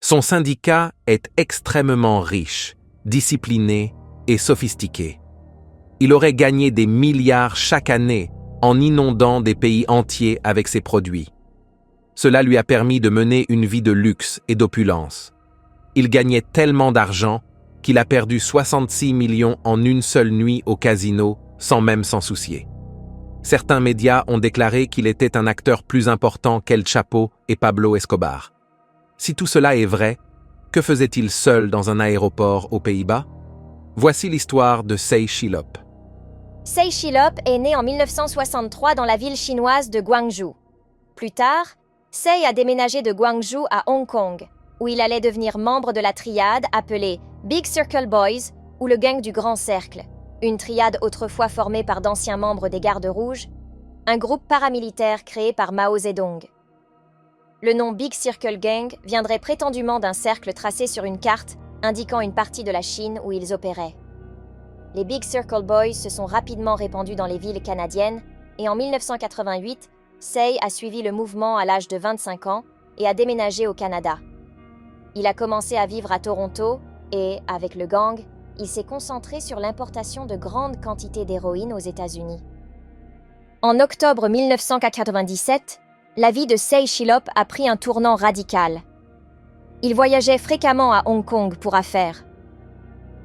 Son syndicat est extrêmement riche, discipliné et sophistiqué. Il aurait gagné des milliards chaque année en inondant des pays entiers avec ses produits. Cela lui a permis de mener une vie de luxe et d'opulence. Il gagnait tellement d'argent qu'il a perdu 66 millions en une seule nuit au casino sans même s'en soucier. Certains médias ont déclaré qu'il était un acteur plus important qu'El Chapo et Pablo Escobar. Si tout cela est vrai, que faisait-il seul dans un aéroport aux Pays-Bas? Voici l'histoire de Say Shilop. Say Shilop est né en 1963 dans la ville chinoise de Guangzhou. Plus tard, Say a déménagé de Guangzhou à Hong Kong, où il allait devenir membre de la triade appelée Big Circle Boys ou le gang du Grand Cercle, une triade autrefois formée par d'anciens membres des Gardes Rouges, un groupe paramilitaire créé par Mao Zedong. Le nom Big Circle Gang viendrait prétendument d'un cercle tracé sur une carte indiquant une partie de la Chine où ils opéraient. Les Big Circle Boys se sont rapidement répandus dans les villes canadiennes et en 1988, Say a suivi le mouvement à l'âge de 25 ans et a déménagé au Canada. Il a commencé à vivre à Toronto et, avec le gang, il s'est concentré sur l'importation de grandes quantités d'héroïne aux États-Unis. En octobre 1997, la vie de Say Shilop a pris un tournant radical. Il voyageait fréquemment à Hong Kong pour affaires.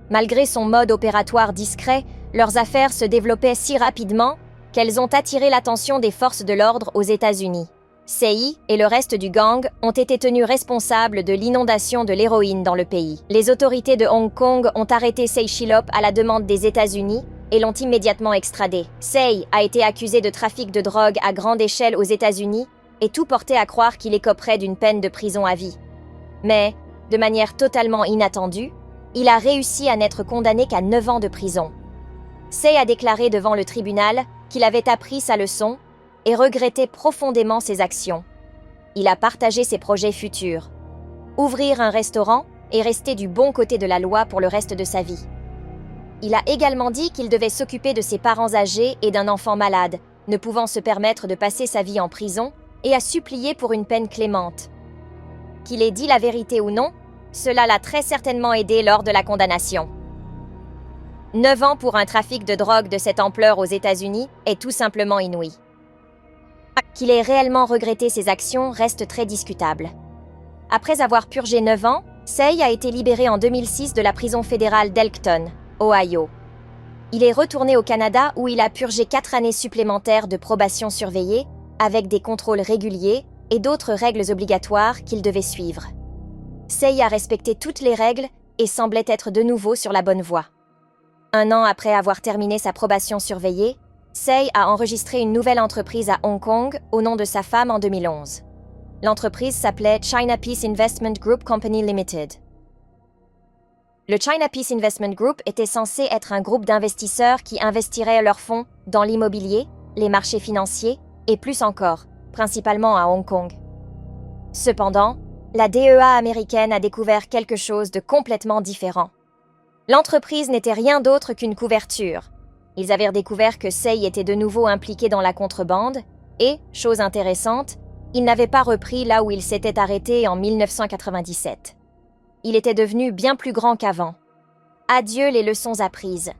Malgré son mode opératoire discret, leurs affaires se développaient si rapidement qu'elles ont attiré l'attention des forces de l'ordre aux États-Unis. Say et le reste du gang ont été tenus responsables de l'inondation de l'héroïne dans le pays. Les autorités de Hong Kong ont arrêté Say Shilop à la demande des États-Unis et l'ont immédiatement extradé. Say a été accusé de trafic de drogue à grande échelle aux États-Unis et tout portait à croire qu'il écoperait d'une peine de prison à vie. Mais, de manière totalement inattendue, il a réussi à n'être condamné qu'à 9 ans de prison. Say a déclaré devant le tribunal qu'il avait appris sa leçon et regrettait profondément ses actions. Il a partagé ses projets futurs. Ouvrir un restaurant et rester du bon côté de la loi pour le reste de sa vie. Il a également dit qu'il devait s'occuper de ses parents âgés et d'un enfant malade, ne pouvant se permettre de passer sa vie en prison, et a supplié pour une peine clémente. Qu'il ait dit la vérité ou non, cela l'a très certainement aidé lors de la condamnation. 9 ans pour un trafic de drogue de cette ampleur aux États-Unis est tout simplement inouï. Qu'il ait réellement regretté ses actions reste très discutable. Après avoir purgé 9 ans, Say a été libéré en 2006 de la prison fédérale d'Elkton, Ohio. Il est retourné au Canada où il a purgé 4 années supplémentaires de probation surveillée, avec des contrôles réguliers et d'autres règles obligatoires qu'il devait suivre. Say a respecté toutes les règles et semblait être de nouveau sur la bonne voie. 1 an après avoir terminé sa probation surveillée, Say a enregistré une nouvelle entreprise à Hong Kong au nom de sa femme en 2011. L'entreprise s'appelait China Peace Investment Group Company Limited. Le China Peace Investment Group était censé être un groupe d'investisseurs qui investiraient leurs fonds dans l'immobilier, les marchés financiers et plus encore, principalement à Hong Kong. Cependant, la DEA américaine a découvert quelque chose de complètement différent. L'entreprise n'était rien d'autre qu'une couverture. Ils avaient découvert que Say était de nouveau impliqué dans la contrebande et, chose intéressante, il n'avait pas repris là où il s'était arrêté en 1997. Il était devenu bien plus grand qu'avant. Adieu les leçons apprises.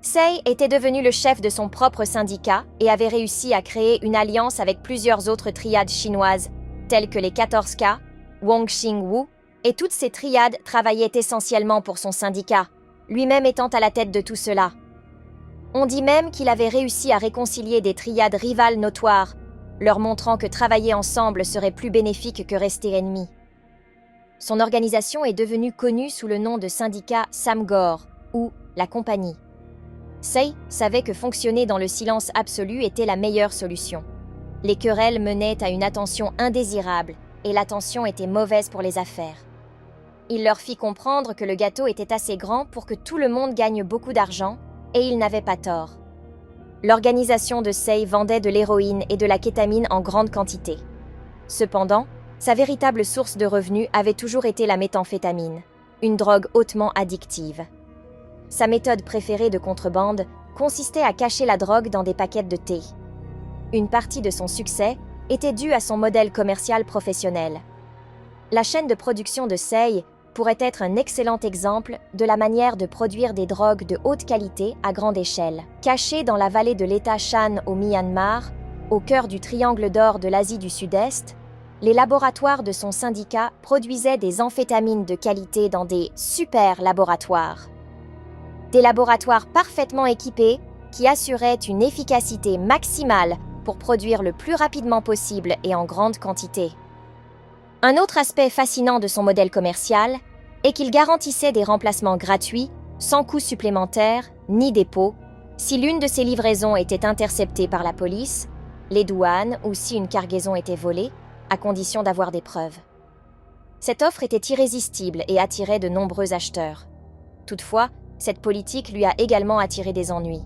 Say était devenu le chef de son propre syndicat et avait réussi à créer une alliance avec plusieurs autres triades chinoises, telles que les 14K, Wong Xing Wu, et toutes ces triades travaillaient essentiellement pour son syndicat, lui-même étant à la tête de tout cela. On dit même qu'il avait réussi à réconcilier des triades rivales notoires, leur montrant que travailler ensemble serait plus bénéfique que rester ennemis. Son organisation est devenue connue sous le nom de syndicat Samgor, ou la compagnie. Say savait que fonctionner dans le silence absolu était la meilleure solution. Les querelles menaient à une attention indésirable et l'attention était mauvaise pour les affaires. Il leur fit comprendre que le gâteau était assez grand pour que tout le monde gagne beaucoup d'argent et il n'avait pas tort. L'organisation de Say vendait de l'héroïne et de la kétamine en grande quantité. Cependant, sa véritable source de revenus avait toujours été la méthamphétamine, une drogue hautement addictive. Sa méthode préférée de contrebande consistait à cacher la drogue dans des paquets de thé. Une partie de son succès était due à son modèle commercial professionnel. La chaîne de production de Sei pourrait être un excellent exemple de la manière de produire des drogues de haute qualité à grande échelle. Cachée dans la vallée de l'État Shan au Myanmar, au cœur du triangle d'or de l'Asie du Sud-Est, les laboratoires de son syndicat produisaient des amphétamines de qualité dans des super laboratoires. Des laboratoires parfaitement équipés qui assuraient une efficacité maximale pour produire le plus rapidement possible et en grande quantité. Un autre aspect fascinant de son modèle commercial est qu'il garantissait des remplacements gratuits, sans coût supplémentaire ni dépôt, si l'une de ses livraisons était interceptée par la police, les douanes ou si une cargaison était volée, à condition d'avoir des preuves. Cette offre était irrésistible et attirait de nombreux acheteurs. Toutefois, cette politique lui a également attiré des ennuis.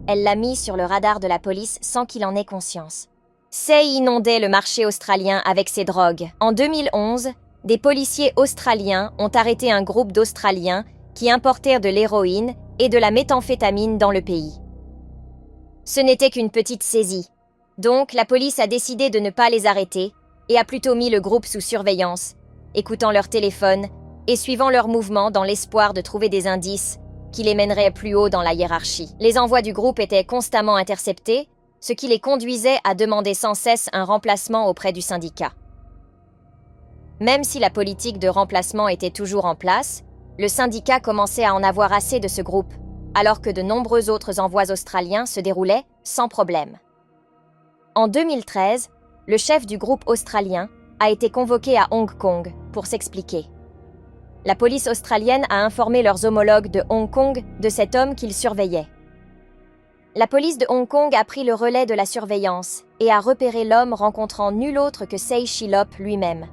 Elle l'a mis sur le radar de la police sans qu'il en ait conscience. Sei inondait le marché australien avec ses drogues. En 2011, des policiers australiens ont arrêté un groupe d'Australiens qui importèrent de l'héroïne et de la méthamphétamine dans le pays. Ce n'était qu'une petite saisie. Donc, la police a décidé de ne pas les arrêter et a plutôt mis le groupe sous surveillance, écoutant leur téléphone et suivant leurs mouvements dans l'espoir de trouver des indices qui les mèneraient plus haut dans la hiérarchie. Les envois du groupe étaient constamment interceptés, ce qui les conduisait à demander sans cesse un remplacement auprès du syndicat. Même si la politique de remplacement était toujours en place, le syndicat commençait à en avoir assez de ce groupe, alors que de nombreux autres envois australiens se déroulaient sans problème. En 2013, le chef du groupe australien a été convoqué à Hong Kong pour s'expliquer. La police australienne a informé leurs homologues de Hong Kong de cet homme qu'ils surveillaient. La police de Hong Kong a pris le relais de la surveillance et a repéré l'homme rencontrant nul autre que Sei Shilop lui-même.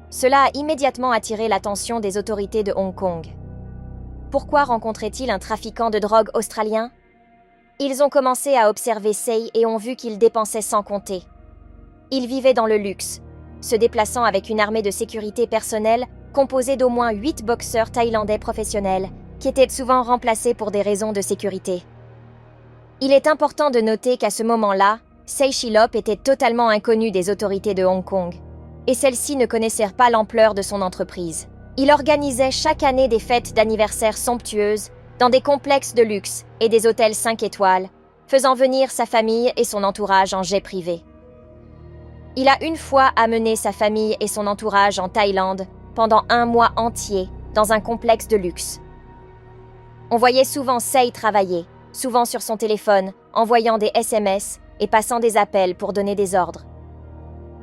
Cela a immédiatement attiré l'attention des autorités de Hong Kong. Pourquoi rencontrait-il un trafiquant de drogue australien ? Ils ont commencé à observer Sei et ont vu qu'il dépensait sans compter. Il vivait dans le luxe, se déplaçant avec une armée de sécurité personnelle composée d'au moins 8 boxeurs thaïlandais professionnels, qui étaient souvent remplacés pour des raisons de sécurité. Il est important de noter qu'à ce moment-là, Sei Shilop était totalement inconnu des autorités de Hong Kong, et celles-ci ne connaissaient pas l'ampleur de son entreprise. Il organisait chaque année des fêtes d'anniversaire somptueuses dans des complexes de luxe et des hôtels 5 étoiles, faisant venir sa famille et son entourage en jet privé. Il a une fois amené sa famille et son entourage en Thaïlande pendant 1 mois entier dans un complexe de luxe. On voyait souvent Sei travailler, souvent sur son téléphone, envoyant des SMS et passant des appels pour donner des ordres.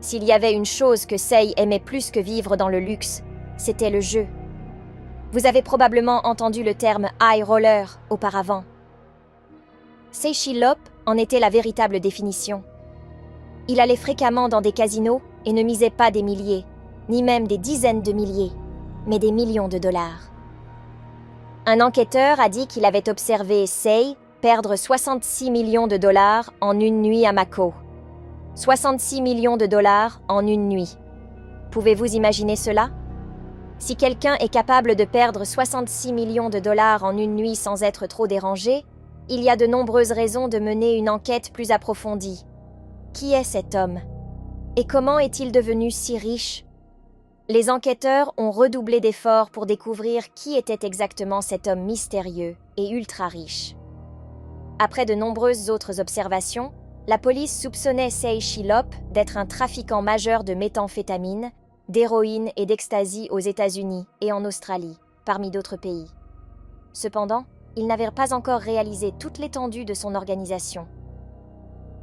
S'il y avait une chose que Sei aimait plus que vivre dans le luxe, c'était le jeu. Vous avez probablement entendu le terme « high roller » auparavant. Sei Shilop en était la véritable définition. Il allait fréquemment dans des casinos et ne misait pas des milliers, ni même des dizaines de milliers, mais des millions de dollars. Un enquêteur a dit qu'il avait observé Sei perdre 66 millions de dollars en une nuit à Macao. 66 millions de dollars en une nuit. Pouvez-vous imaginer cela? Si quelqu'un est capable de perdre 66 millions de dollars en une nuit sans être trop dérangé, il y a de nombreuses raisons de mener une enquête plus approfondie. Qui est cet homme? Et comment est-il devenu si riche? Les enquêteurs ont redoublé d'efforts pour découvrir qui était exactement cet homme mystérieux et ultra riche. Après de nombreuses autres observations, la police soupçonnait Sei Shilop d'être un trafiquant majeur de méthamphétamine, d'héroïne et d'ecstasy aux États-Unis et en Australie, parmi d'autres pays. Cependant, il n'avait pas encore réalisé toute l'étendue de son organisation.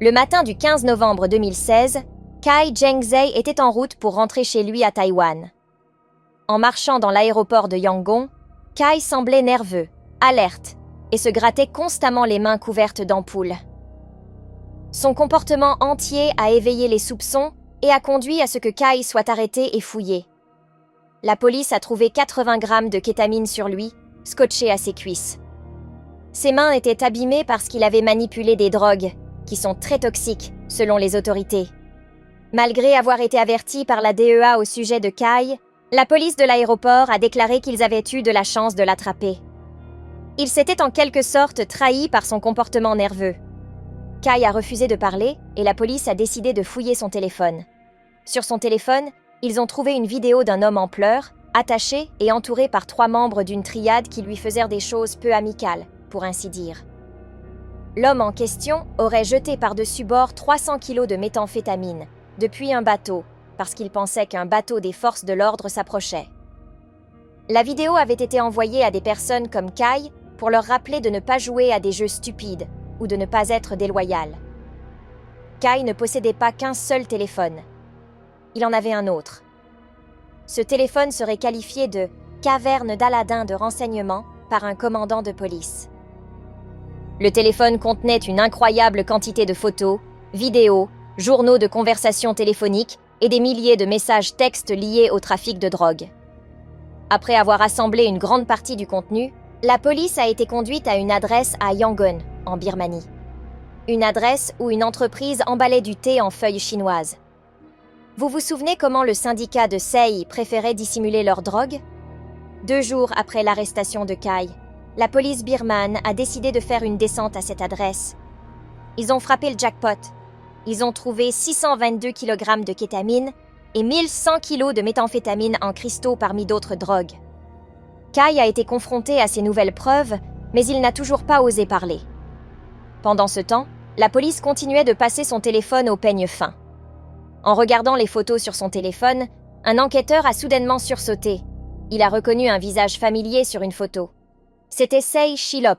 Le matin du 15 novembre 2016, Kai Zhengzhei était en route pour rentrer chez lui à Taïwan. En marchant dans l'aéroport de Yangon, Kai semblait nerveux, alerte, et se grattait constamment les mains couvertes d'ampoules. Son comportement entier a éveillé les soupçons et a conduit à ce que Kai soit arrêté et fouillé. La police a trouvé 80 grammes de kétamine sur lui, scotché à ses cuisses. Ses mains étaient abîmées parce qu'il avait manipulé des drogues, qui sont très toxiques, selon les autorités. Malgré avoir été averti par la DEA au sujet de Kai, la police de l'aéroport a déclaré qu'ils avaient eu de la chance de l'attraper. Il s'était en quelque sorte trahi par son comportement nerveux. Kai a refusé de parler et la police a décidé de fouiller son téléphone. Sur son téléphone, Ils ont trouvé une vidéo d'un homme en pleurs, attaché et entouré par 3 membres d'une triade qui lui faisaient des choses peu amicales, pour ainsi dire. L'homme en question aurait jeté par-dessus bord 300 kilos de méthamphétamine depuis un bateau, parce qu'il pensait qu'un bateau des forces de l'ordre s'approchait. La vidéo avait été envoyée à des personnes comme Kai pour leur rappeler de ne pas jouer à des jeux stupides ou de ne pas être déloyal. Kai ne possédait pas qu'un seul téléphone. Il en avait un autre. Ce téléphone serait qualifié de « caverne d'Aladin de renseignement » par un commandant de police. Le téléphone contenait une incroyable quantité de photos, vidéos, journaux de conversations téléphoniques et des milliers de messages textes liés au trafic de drogue. Après avoir assemblé une grande partie du contenu, la police a été conduite à une adresse à Yangon, en Birmanie. Une adresse où une entreprise emballait du thé en feuilles chinoises. Vous vous souvenez comment le syndicat de Sei préférait dissimuler leur drogue? 2 jours après l'arrestation de Kai, la police birmane a décidé de faire une descente à cette adresse. Ils ont frappé le jackpot. Ils ont trouvé 622 kg de kétamine et 1100 kg de méthamphétamine en cristaux parmi d'autres drogues. Kai a été confronté à ces nouvelles preuves, mais il n'a toujours pas osé parler. Pendant ce temps, la police continuait de passer son téléphone au peigne fin. En regardant les photos sur son téléphone, un enquêteur a soudainement sursauté. Il a reconnu un visage familier sur une photo. C'était Sei Shilop.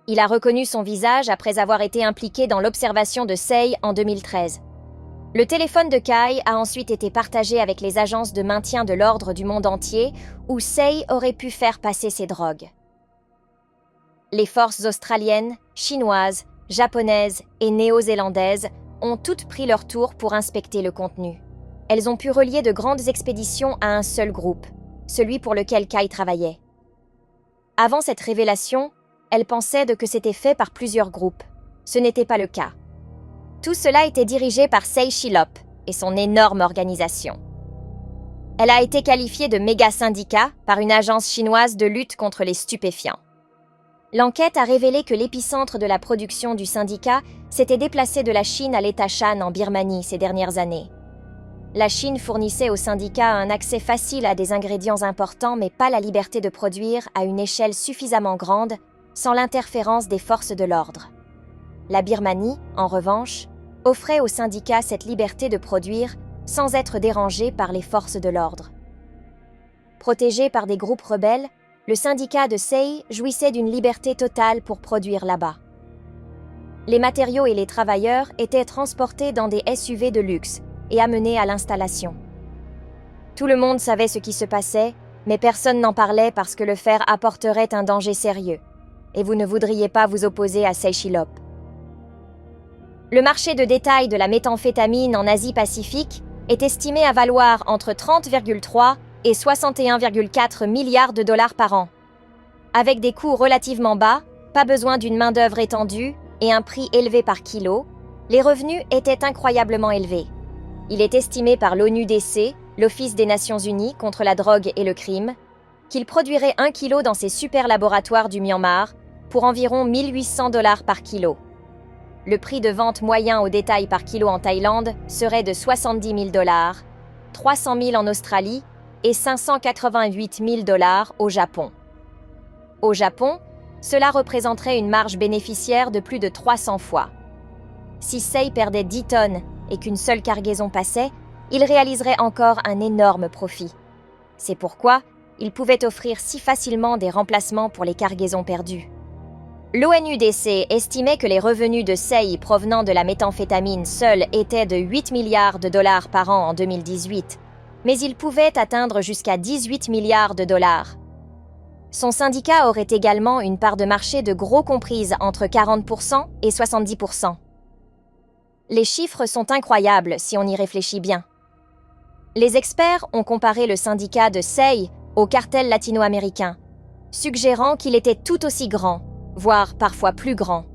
Il a reconnu son visage après avoir été impliqué dans l'observation de Sei en 2013. Le téléphone de Kai a ensuite été partagé avec les agences de maintien de l'ordre du monde entier où Sei aurait pu faire passer ses drogues. Les forces australiennes, chinoises, japonaises et néo-zélandaises ont toutes pris leur tour pour inspecter le contenu. Elles ont pu relier de grandes expéditions à un seul groupe, celui pour lequel Kai travaillait. Avant cette révélation, elles pensaient que c'était fait par plusieurs groupes. Ce n'était pas le cas. Tout cela était dirigé par Sei Shilop et son énorme organisation. Elle a été qualifiée de méga-syndicat par une agence chinoise de lutte contre les stupéfiants. L'enquête a révélé que l'épicentre de la production du syndicat s'était déplacé de la Chine à l'État Shan en Birmanie ces dernières années. La Chine fournissait au syndicat un accès facile à des ingrédients importants mais pas la liberté de produire à une échelle suffisamment grande sans l'interférence des forces de l'ordre. La Birmanie, en revanche, offrait au syndicat cette liberté de produire sans être dérangé par les forces de l'ordre. Protégé par des groupes rebelles, le syndicat de Sei jouissait d'une liberté totale pour produire là-bas. Les matériaux et les travailleurs étaient transportés dans des SUV de luxe et amenés à l'installation. Tout le monde savait ce qui se passait, mais personne n'en parlait parce que le faire apporterait un danger sérieux, et vous ne voudriez pas vous opposer à Sei Shilop. Le marché de détail de la méthamphétamine en Asie-Pacifique est estimé à valoir entre 30,3 et 61,4 milliards de dollars par an. Avec des coûts relativement bas, pas besoin d'une main-d'œuvre étendue et un prix élevé par kilo, les revenus étaient incroyablement élevés. Il est estimé par l'ONU-DC, l'Office des Nations Unies contre la drogue et le crime, qu'il produirait 1 kilo dans ses super laboratoires du Myanmar pour environ 1 800 $ par kilo. Le prix de vente moyen au détail par kilo en Thaïlande serait de 70 000 $, 300 000 en Australie et 588 000 $ au Japon. Au Japon, cela représenterait une marge bénéficiaire de plus de 300 fois. Si Sei perdait 10 tonnes et qu'une seule cargaison passait, il réaliserait encore un énorme profit. C'est pourquoi il pouvait offrir si facilement des remplacements pour les cargaisons perdues. L'ONUDC estimait que les revenus de Sei provenant de la méthamphétamine seule étaient de 8 milliards de dollars par an en 2018, mais ils pouvaient atteindre jusqu'à 18 milliards de dollars. Son syndicat aurait également une part de marché de gros comprise entre 40% et 70%. Les chiffres sont incroyables si on y réfléchit bien. Les experts ont comparé le syndicat de Sei au cartel latino-américain, suggérant qu'il était tout aussi grand, voire parfois plus grand.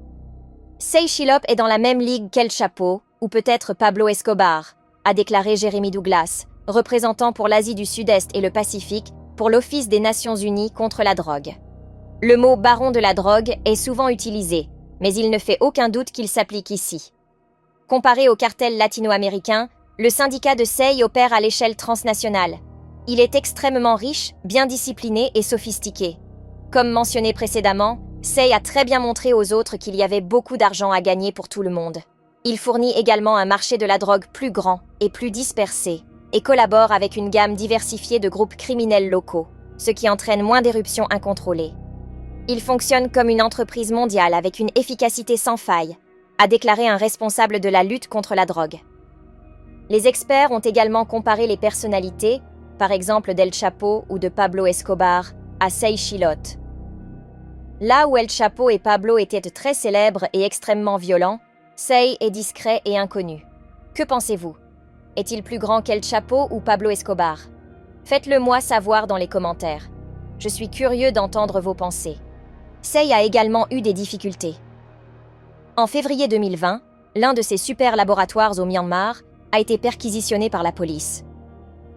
Sei Shilop est dans la même ligue qu'El Chapo, ou peut-être Pablo Escobar, a déclaré Jeremy Douglas, représentant pour l'Asie du Sud-Est et le Pacifique pour l'Office des Nations Unies contre la drogue. Le mot « baron de la drogue » est souvent utilisé, mais il ne fait aucun doute qu'il s'applique ici. Comparé au cartel latino-américain, Le syndicat de Say opère à l'échelle transnationale. Il est extrêmement riche, bien discipliné et sophistiqué. Comme mentionné précédemment, Say a très bien montré aux autres qu'il y avait beaucoup d'argent à gagner pour tout le monde. Il fournit également un marché de la drogue plus grand et plus dispersé, et collabore avec une gamme diversifiée de groupes criminels locaux, ce qui entraîne moins d'éruptions incontrôlées. Il fonctionne comme une entreprise mondiale avec une efficacité sans faille, a déclaré un responsable de la lutte contre la drogue. Les experts ont également comparé les personnalités, par exemple d'El Chapo ou de Pablo Escobar, à Say Chilot. Là où El Chapo et Pablo étaient très célèbres et extrêmement violents, Say est discret et inconnu. Que pensez-vous? Est-il plus grand qu'El Chapo ou Pablo Escobar? Faites-le moi savoir dans les commentaires. Je suis curieux d'entendre vos pensées. Say a également eu des difficultés. En février 2020, l'un de ses super laboratoires au Myanmar a été perquisitionné par la police.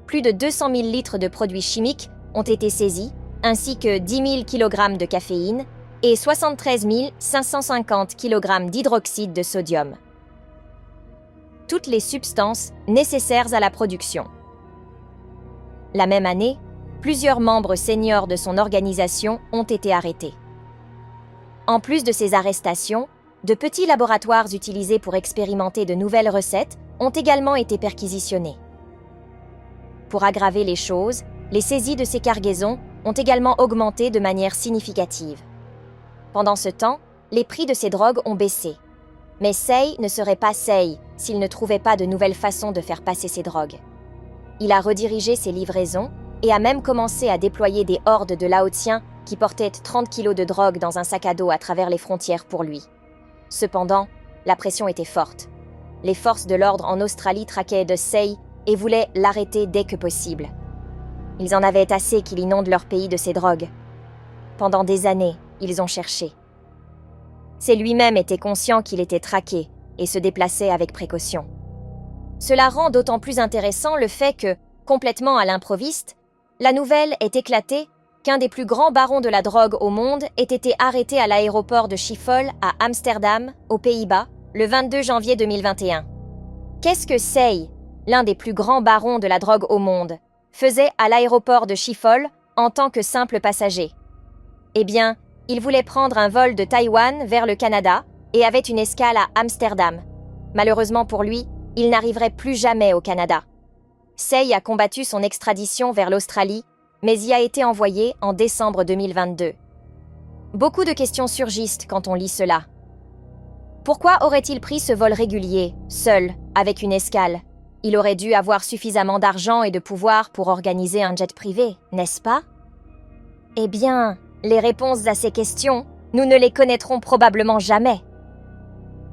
Plus de 200 000 litres de produits chimiques ont été saisis, ainsi que 10 000 kg de caféine et 73 550 kg d'hydroxyde de sodium. Toutes les substances nécessaires à la production. La même année, plusieurs membres seniors de son organisation ont été arrêtés. En plus de ces arrestations, de petits laboratoires utilisés pour expérimenter de nouvelles recettes ont également été perquisitionnés. Pour aggraver les choses, les saisies de ces cargaisons ont également augmenté de manière significative. Pendant ce temps, les prix de ces drogues ont baissé. Mais Say ne serait pas Say s'il ne trouvait pas de nouvelles façons de faire passer ces drogues. Il a redirigé ses livraisons et a même commencé à déployer des hordes de Laotiens qui portaient 30 kilos de drogue dans un sac à dos à travers les frontières pour lui. Cependant, la pression était forte. Les forces de l'ordre en Australie traquaient de Say et voulaient l'arrêter dès que possible. Ils en avaient assez qu'il inonde leur pays de ces drogues. Pendant des années, ils ont cherché. Say lui-même était conscient qu'il était traqué et se déplaçait avec précaution. Cela rend d'autant plus intéressant le fait que, complètement à l'improviste, la nouvelle est éclatée qu'un des plus grands barons de la drogue au monde ait été arrêté à l'aéroport de Schiphol à Amsterdam, aux Pays-Bas, le 22 janvier 2021. Qu'est-ce que Say, l'un des plus grands barons de la drogue au monde, faisait à l'aéroport de Schiphol en tant que simple passager? Eh bien, il voulait prendre un vol de Taïwan vers le Canada et avait une escale à Amsterdam. Malheureusement pour lui, il n'arriverait plus jamais au Canada. Say a combattu son extradition vers l'Australie, mais y a été envoyé en décembre 2022. Beaucoup de questions surgissent quand on lit cela. Pourquoi aurait-il pris ce vol régulier, seul, avec une escale? Il aurait dû avoir suffisamment d'argent et de pouvoir pour organiser un jet privé, n'est-ce pas? Eh bien, les réponses à ces questions, nous ne les connaîtrons probablement jamais.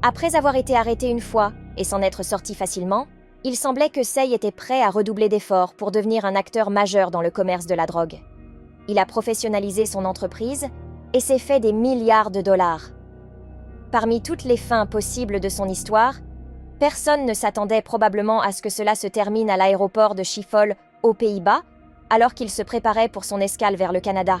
Après avoir été arrêté une fois et s'en être sorti facilement, il semblait que Say était prêt à redoubler d'efforts pour devenir un acteur majeur dans le commerce de la drogue. Il a professionnalisé son entreprise et s'est fait des milliards de dollars. Parmi toutes les fins possibles de son histoire, personne ne s'attendait probablement à ce que cela se termine à l'aéroport de Schiphol, aux Pays-Bas, alors qu'il se préparait pour son escale vers le Canada.